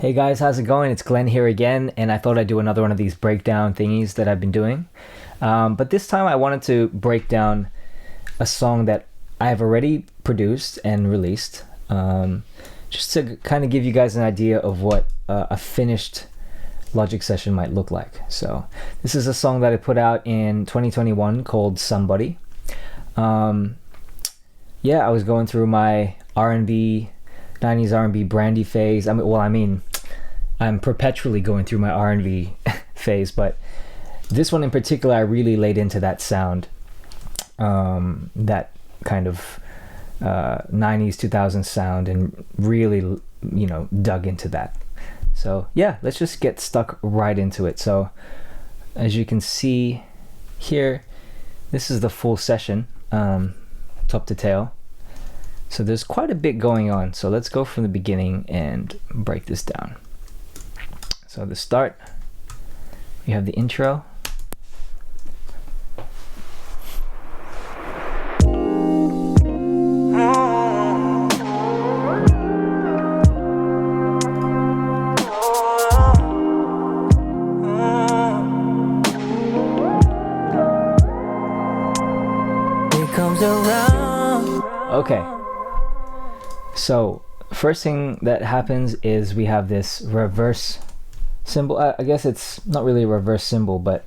Hey guys, how's it going? It's Glenn here again, and I thought I'd do another one of these breakdown thingies that I've been doing. But this time I wanted to break down a song that I've already produced and released, just to kind of give you guys an idea of what a finished Logic session might look like. So this is a song that I put out in 2021 called Somebody. Yeah, I was going through my R&B, 90s R&B brandy phase. I'm perpetually going through my R&B phase, but this one in particular, I really laid into that sound, that kind of 90s, 2000s sound, and really, dug into that. So yeah, let's just get stuck right into it. So as you can see here, this is the full session, top to tail. So there's quite a bit going on. So let's go from the beginning and break this down. So the start, we have the intro. Okay, so first thing that happens is we have this reverse symbol. I guess it's not really a reverse symbol, but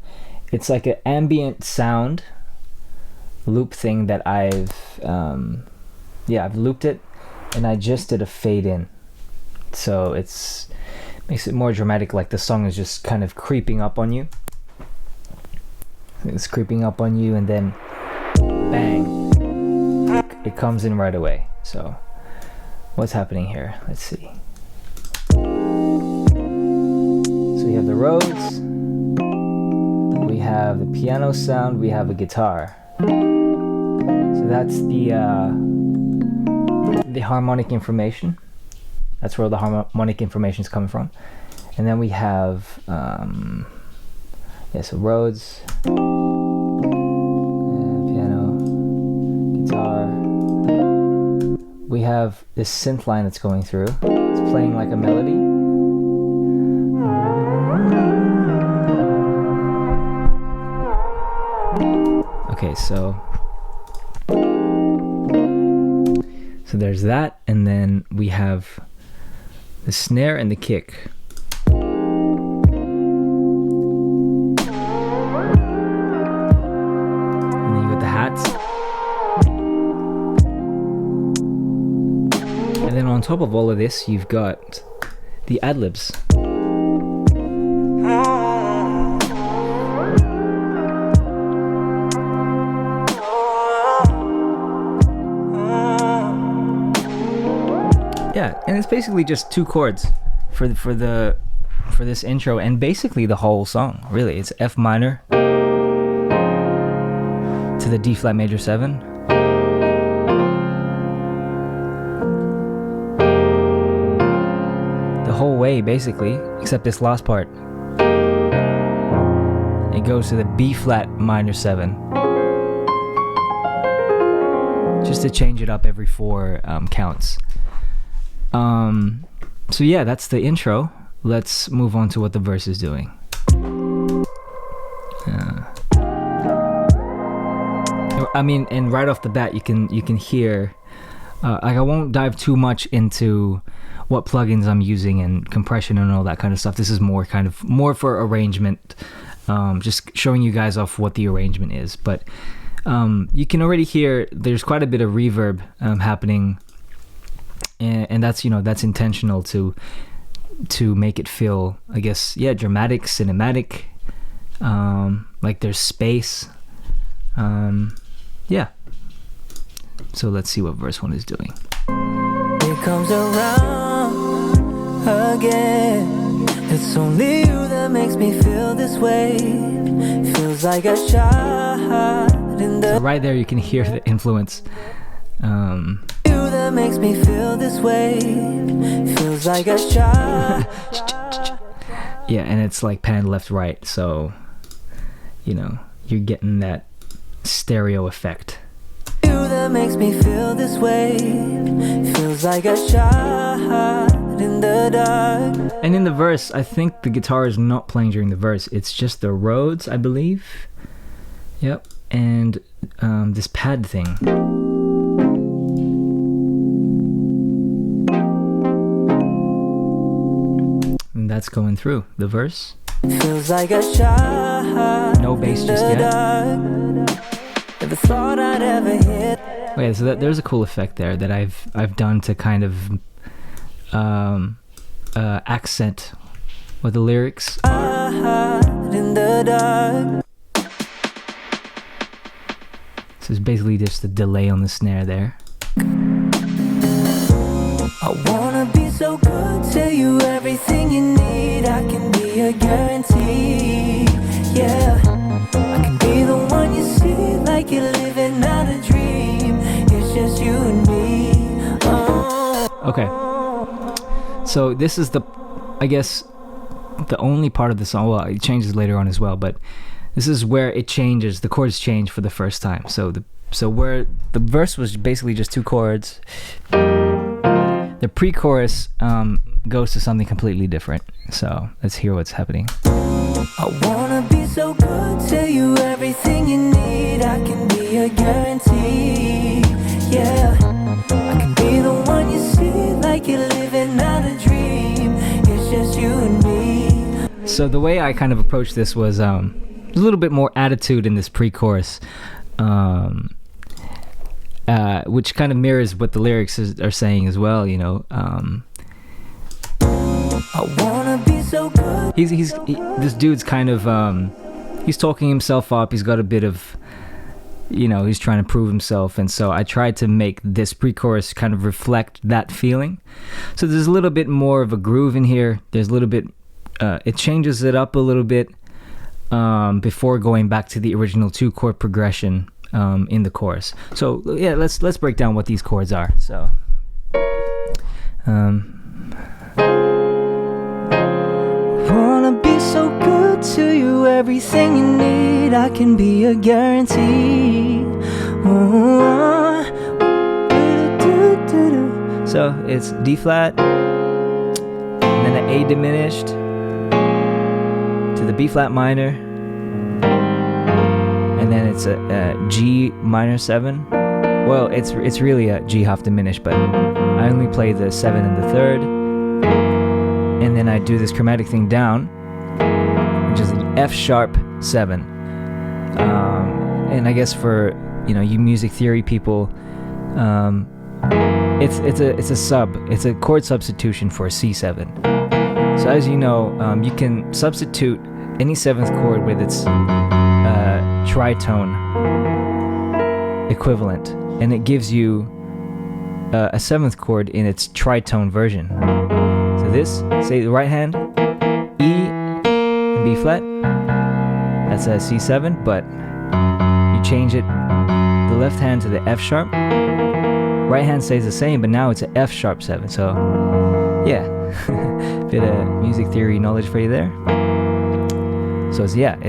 it's like an ambient sound loop thing that I've looped it, and I just did a fade in, so makes it more dramatic, like the song is just kind of creeping up on you. It's creeping up on you, and then bang, it comes in right away. So what's happening here? Let's see. So we have the Rhodes, we have the piano sound, we have a guitar. So that's the harmonic information. That's where the harmonic information is coming from. And then we have so Rhodes, piano, guitar. We have this synth line that's going through. It's playing like a melody. Okay, so there's that, and then we have the snare and the kick. And then you got the hats. And then on top of all of this, you've got the ad-libs. Yeah, and it's basically just two chords for this intro, and basically the whole song. Really, it's F minor to the D flat major 7. The whole way, basically, except this last part. It goes to the B flat minor 7. Just to change it up every 4 counts. So yeah, that's the intro. Let's move on to what the verse is doing. And right off the bat, you can hear. I won't dive too much into what plugins I'm using and compression and all that kind of stuff. This is more for arrangement, just showing you guys off what the arrangement is. But you can already hear there's quite a bit of reverb happening. And that's intentional to make it feel, I guess, dramatic, cinematic, like there's space. So let's see what verse 1 is doing. It comes around again. It's only you that makes me feel this way. Feels like a shot in the. So right there, you can hear the influence. That makes me feel this way. Feels like a shot. Yeah, and it's like pan left right, so you're getting that stereo effect. You that makes me feel this way. Feels like a shot in the dark. And in the verse, I think the guitar is not playing during the verse. It's just the Rhodes, I believe. Yep. And this pad thing. And that's going through the verse. Feels like a shot. No bass just yet. Never thought I'd ever hit. Okay, so there's a cool effect there that I've done to kind of accent what the lyrics are. In the dark. So it's basically just a delay on the snare there. I wanna be so good, tell you everything you need. I can be a guarantee. Yeah, I can be the one you see, like you're living out a dream. It's just you and me. Okay. So this is I guess, the only part of the song. Well, it changes later on as well, but this is where it changes. The chords change for the first time. So where the verse was basically just two chords, the pre-chorus goes to something completely different. So let's hear what's happening. I wanna be so good, tell you everything you need. I can be a guarantee. Yeah, I can be the one you see, like you're living out a dream. It's just you and me. So the way I kind of approached this was a little bit more attitude in this pre-chorus, which kind of mirrors what the lyrics are saying as well. You know, I wanna be so good. This dude's kind of he's talking himself up. He's got a bit of, you know, he's trying to prove himself, and so I tried to make this pre-chorus kind of reflect that feeling. So there's a little bit more of a groove in here. There's a little bit, it changes it up a little bit before going back to the original 2-chord progression in the chorus. So yeah, let's break down what these chords are. So wanna be so good to you, everything you need. I can be a guarantee. So it's D flat, and then an A diminished to the B flat minor, and then it's a G minor 7. Well, it's really a G half diminished, but I only play the 7 and the 3rd, and then I do this chromatic thing down, which is an F sharp 7. And I guess for you music theory people, it's a chord substitution for a C7. So as you know, you can substitute any 7th chord with its tritone equivalent, and it gives you a 7th chord in its tritone version. So this, say the right hand, E and B flat, that's a C7, but you change it, the left hand to the F sharp, right hand stays the same, but now it's an F sharp 7. So yeah, bit of music theory knowledge for you there. So it's and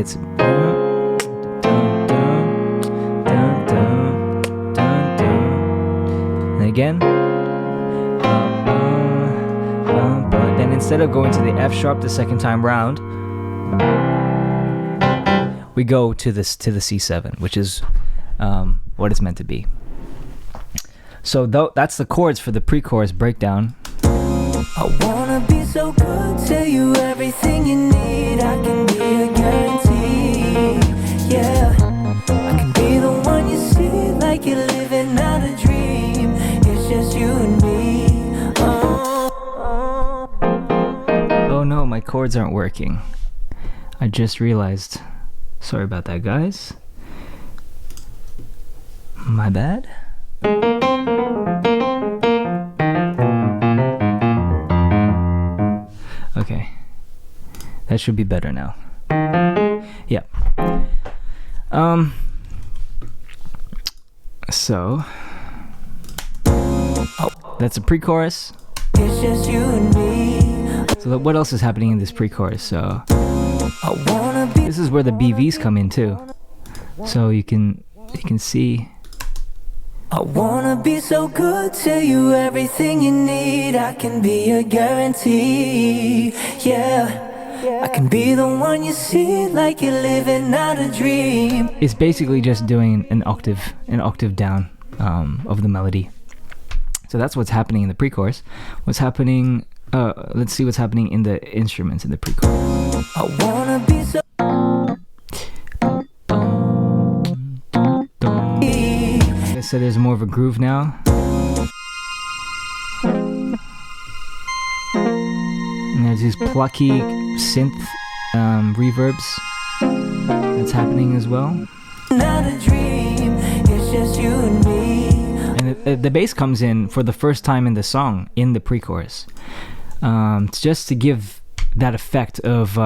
again, then instead of going to the F sharp the second time round, we go to the C7, which is what it's meant to be. So that's the chords for the pre-chorus breakdown. I wanna be so good, tell you everything you need. I can be a guarantee. Yeah, I can be the one you see, like you're living out a dream. It's just you and me. Oh no, my chords aren't working. I just realized. Sorry about that, guys. My bad. Okay, that should be better now. Yeah. So that's a pre-chorus. It's just you and me. So what else is happening in this pre-chorus? So this is where the BVs come in too. So you can see. I wanna be so good, tell you everything you need. I can be a guarantee, yeah. I can be the one you see, like you're living out a dream. It's basically just doing an octave down of the melody. So that's what's happening in the pre-chorus. What's happening? Let's see what's happening in the instruments in the pre-chorus. I wanna be so. So there's more of a groove now. And there's these plucky synth reverbs that's happening as well. Not a dream, it's just you and me. And the bass comes in for the first time in the song in the pre-chorus, just to give that effect of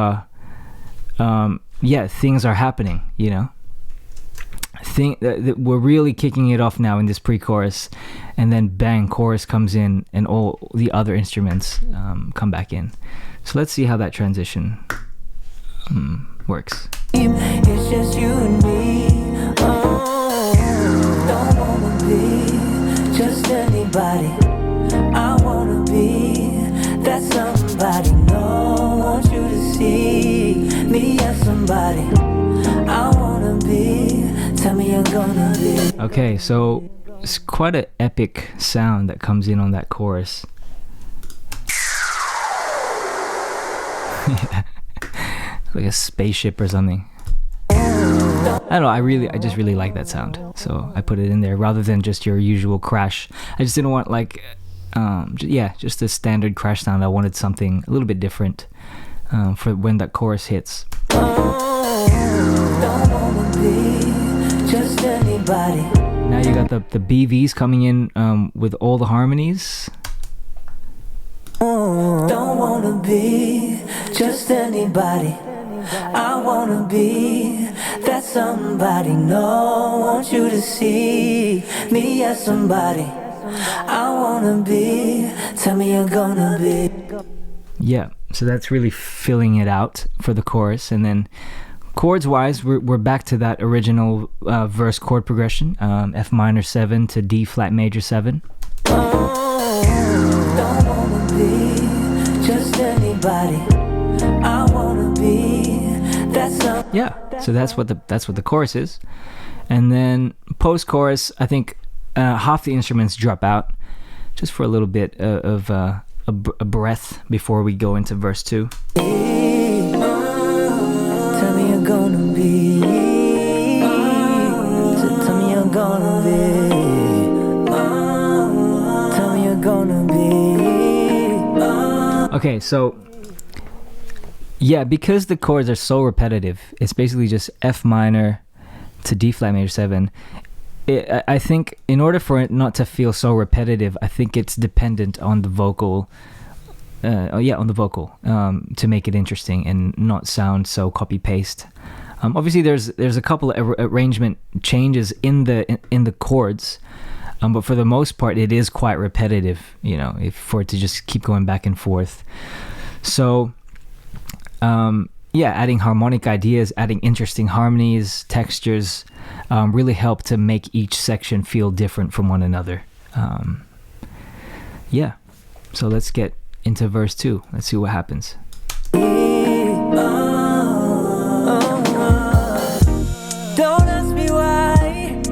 things are happening, you know. That we're really kicking it off now in this pre-chorus, and then bang, chorus comes in and all the other instruments come back in. So let's see how that transition works. It's just you and me. Oh, don't wanna be just anybody. I wanna be that somebody. No, want you to see me as somebody. I wanna be. Tell me you're gonna be. Okay, so it's quite an epic sound that comes in on that chorus. Like a spaceship or something. I don't know, I just really like that sound, so I put it in there rather than just your usual crash. I just didn't want like just a standard crash sound. I wanted something a little bit different for when that chorus hits. Don't wanna be just anybody. Now you got the BVs coming in with all the harmonies. Don't wanna be just anybody. I wanna be that somebody. No, want you to see me as somebody. I wanna be. Tell me you're gonna be. Yeah, so that's really filling it out for the chorus. And then chords wise, we're back to that original verse chord progression, F minor 7 to D flat major 7. Don't wanna be just anybody. I wanna be that some. Yeah, so that's what the chorus is. And then post chorus, I think half the instruments drop out just for a little bit of a breath before we go into verse 2. Tell me you're gonna be. Tell me you're gonna be. Tell me you're gonna be. Okay, so yeah, because the chords are so repetitive, it's basically just F minor to D flat major 7. I think in order for it not to feel so repetitive, I think it's dependent on the vocal. To make it interesting and not sound so copy paste. Obviously, there's a couple of arrangement changes in the chords, but for the most part, it is quite repetitive. You know, for it to just keep going back and forth. So, adding harmonic ideas, adding interesting harmonies, textures, really help to make each section feel different from one another. So let's get into verse 2. Let's see what happens. Don't ask me why.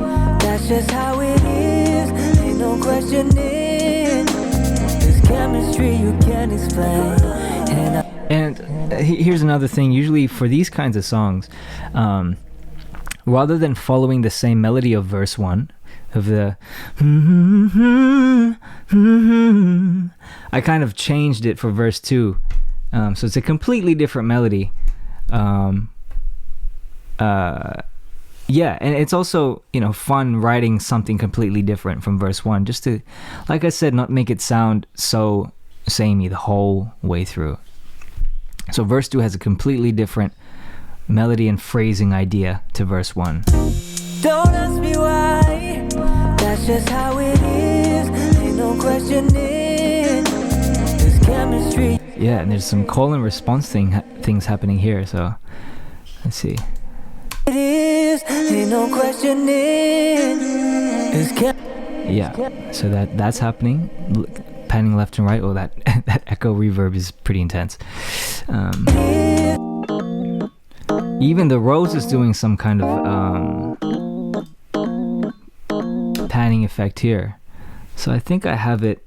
That's just how it is. Ain't no questioning. This chemistry you can't explain. And here's another thing. Usually for these kinds of songs, rather than following the same melody of verse 1, of the I kind of changed it for verse 2, so it's a completely different melody. And it's also, you know, fun writing something completely different from verse 1, just to, like I said, not make it sound so samey the whole way through. So verse 2 has a completely different melody and phrasing idea to verse 1. Don't ask me why. That's just how it is. Ain't no questioning. This chemistry. Yeah, and there's some call and response things happening here. So let's see. It is. Ain't no questioning. Yeah, so that's happening. Panning left and right. Oh, that that echo reverb is pretty intense. Even the Rose is doing some kind of panning effect here. So I think I have it.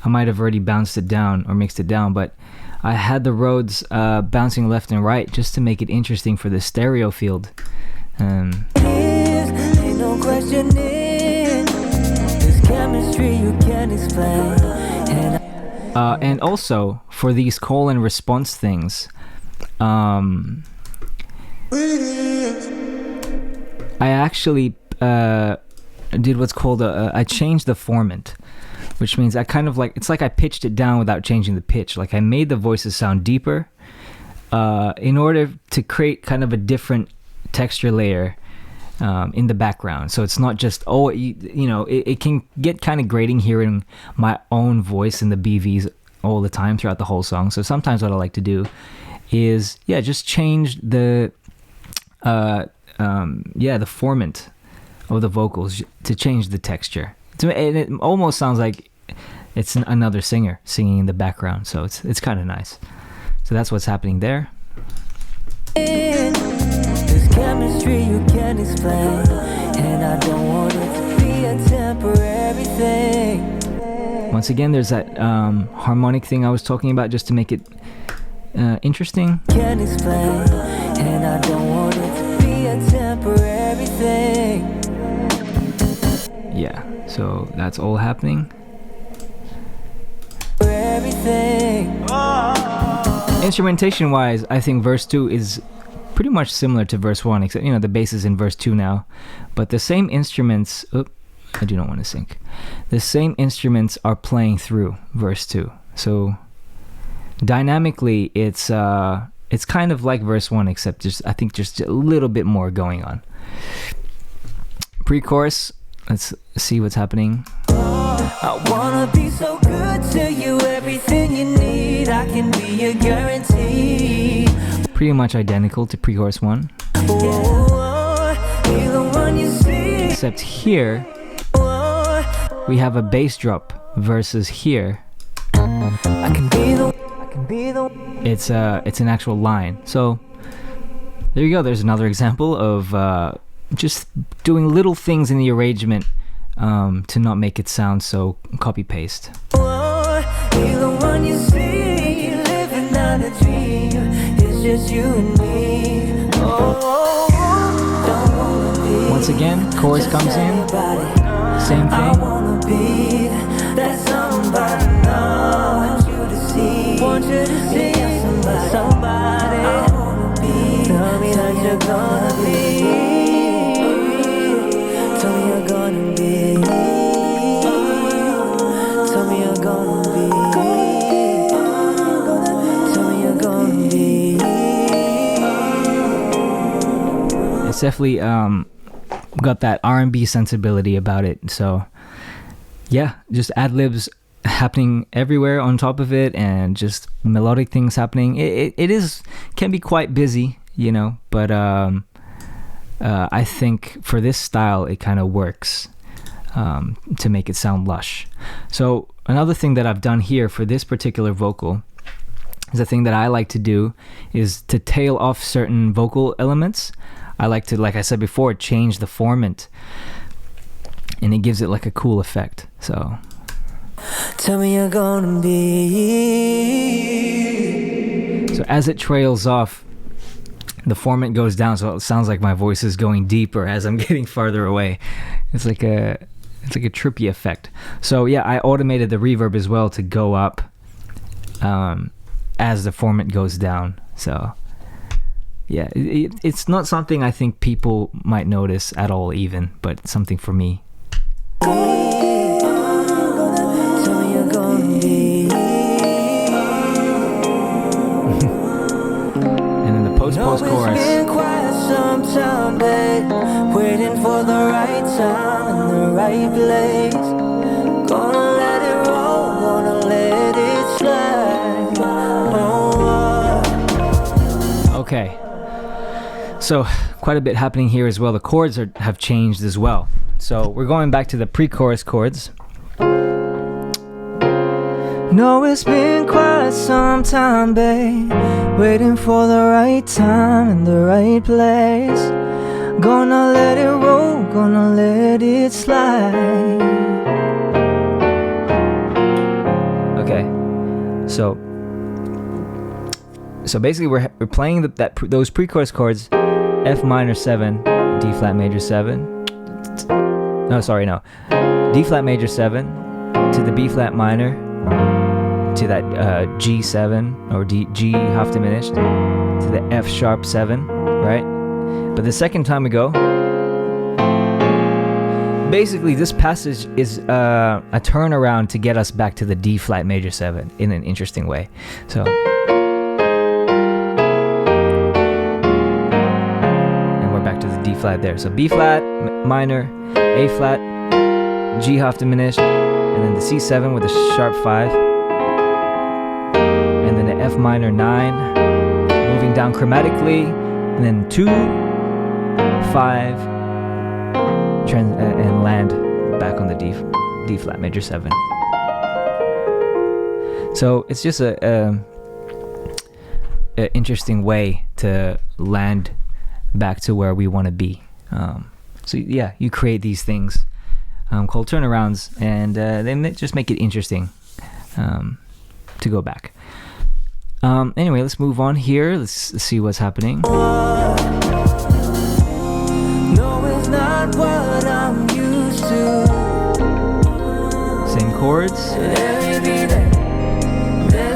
I might have already bounced it down or mixed it down, but I had the Rhodes bouncing left and right just to make it interesting for the stereo field. Ain't no questioning. This chemistry you can't explain. And also for these call and response things, I actually did what's called I changed the formant, which means I kind of it's like I pitched it down without changing the pitch. Like I made the voices sound deeper in order to create kind of a different texture layer in the background. So it's not just, it can get kind of grating hearing my own voice in the BVs all the time throughout the whole song. So sometimes what I like to do is, just change the formant of the vocals to change the texture. And it almost sounds like it's another singer singing in the background. So it's kind of nice. So that's what's happening there. This chemistry you can't explain, and I don't want it to be a temporary thing. Once again, there's that harmonic thing I was talking about just to make it interesting. Can't explain, and I don't want it to be a temporary thing. Yeah, so that's all happening. Everything. Instrumentation wise, I think verse 2 is pretty much similar to verse 1, except the bass is in verse 2 now, but the same instruments I do not want to sync. The same instruments are playing through verse 2. So dynamically it's kind of like verse 1, except I think just a little bit more going on. Pre-chorus, let's see what's happening. I wanna be so good to you, everything you need, I can be a guarantee. Pretty much identical to pre-chorus 1. Except here, we have a bass drop versus here. It's an actual line. So there you go. There's another example of just doing little things in the arrangement to not make it sound so copy-paste. Just you and me. Once again, chorus comes in. Same thing. I wanna be that somebody. Want you to see. Somebody. I wanna be. Tell me that you're gonna be. Tell me you're gonna be. Tell me you're gonna be. Tell me you're gonna be. It's definitely got that R&B sensibility about it. So yeah, just ad-libs happening everywhere on top of it, and just melodic things happening. It can be quite busy, but I think for this style it kind of works to make it sound lush. So another thing that I've done here for this particular vocal is a thing that I like to do is to tail off certain vocal elements. I like to, like I said before, change the formant, and it gives it like a cool effect. So tell me you're gonna be. So as it trails off, the formant goes down, so it sounds like my voice is going deeper as I'm getting farther away. It's like a trippy effect. So yeah, I automated the reverb as well to go up as the formant goes down. So yeah, it's not something I think people might notice at all even, but it's something for me. And then the post-chorus. Waiting for the right time and the right place. Gonna let it roll, gonna let it slide. Okay. So quite a bit happening here as well. The chords have changed as well. So we're going back to the pre-chorus chords. No, it's been quite some time, babe, waiting for the right time and the right place. Gonna let it roll, gonna let it slide. Okay, so basically we're playing those pre-chorus chords: F minor 7, D flat major 7. No, D flat major 7 to the B flat minor, to that G7 or G half diminished, to the F sharp 7, right? But the second time we go, basically this passage is a turnaround to get us back to the D flat major 7 in an interesting way. So, and we're back to the D flat there. So B flat minor, A flat, G half diminished, and then the C7 with a sharp 5, and then the F minor 9, moving down chromatically, and then 2, 5, and land back on the D flat major 7. So it's just a interesting way to land back to where we want to be. So yeah, you create these things called turnarounds, and they just make it interesting to go back. Anyway, let's move on here. Let's see what's happening. What I'm used to. Same chords. Let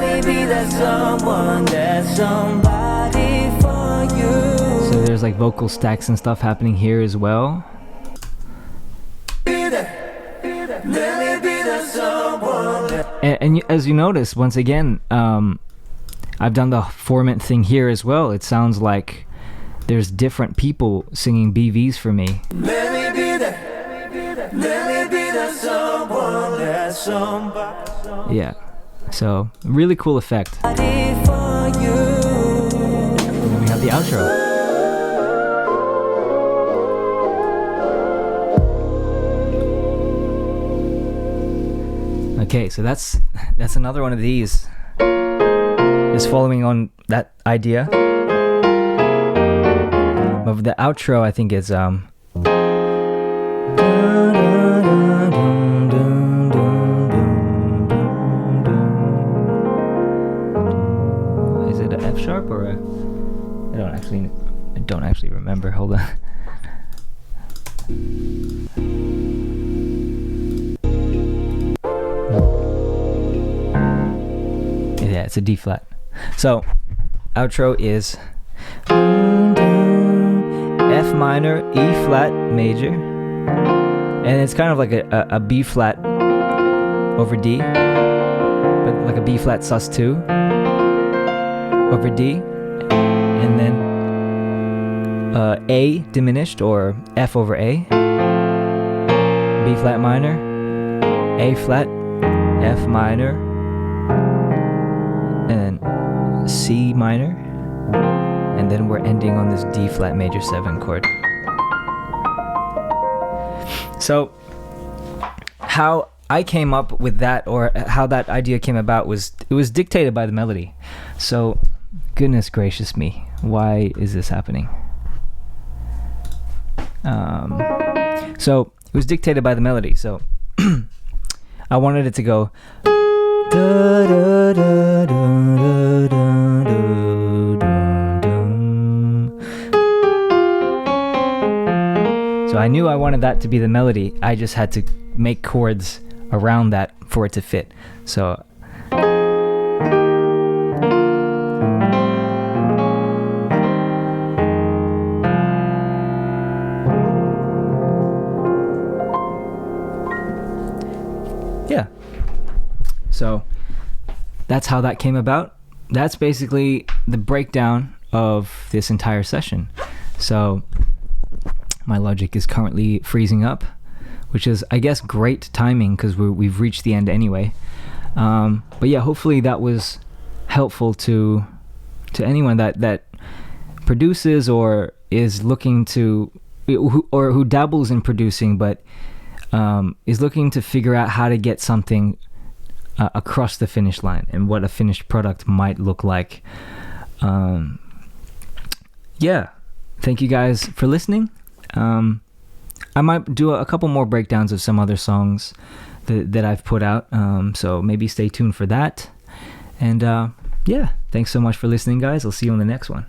me be that someone, that somebody for you. So there's like vocal stacks and stuff happening here as well. And as you notice, once again, I've done the formant thing here as well. It sounds like there's different people singing BVs for me. Let me be that someone, that somebody. Yeah, so really cool effect. And then we have the outro. Okay, so that's another one of these. Just following on that idea. But the outro, I think, is is it an F sharp or a? I don't actually remember. Hold on. Yeah, it's a D flat. So, outro is F minor, E flat major, and it's kind of like a B flat over D, but like a B flat sus2 over D, and then A diminished or F over A, B flat minor, A flat, F minor, and then C minor, and then we're ending on this D flat major 7 chord. So how I came up with that, or how that idea came about, was it was dictated by the melody. So goodness gracious me, why is this happening? So it was dictated by the melody. So I wanted it to go da, da, da, da, da, da, da. So I knew I wanted that to be the melody. I just had to make chords around that for it to fit. So yeah. So that's how that came about. That's basically the breakdown of this entire session. So my Logic is currently freezing up, which is, I guess, great timing because we've reached the end anyway. But yeah, hopefully that was helpful to anyone that produces or is looking to who dabbles in producing, but is looking to figure out how to get something across the finish line and what a finished product might look like. Yeah, thank you guys for listening. I might do a couple more breakdowns of some other songs that I've put out, so maybe stay tuned for that. And yeah, thanks so much for listening, guys. I'll see you on the next one.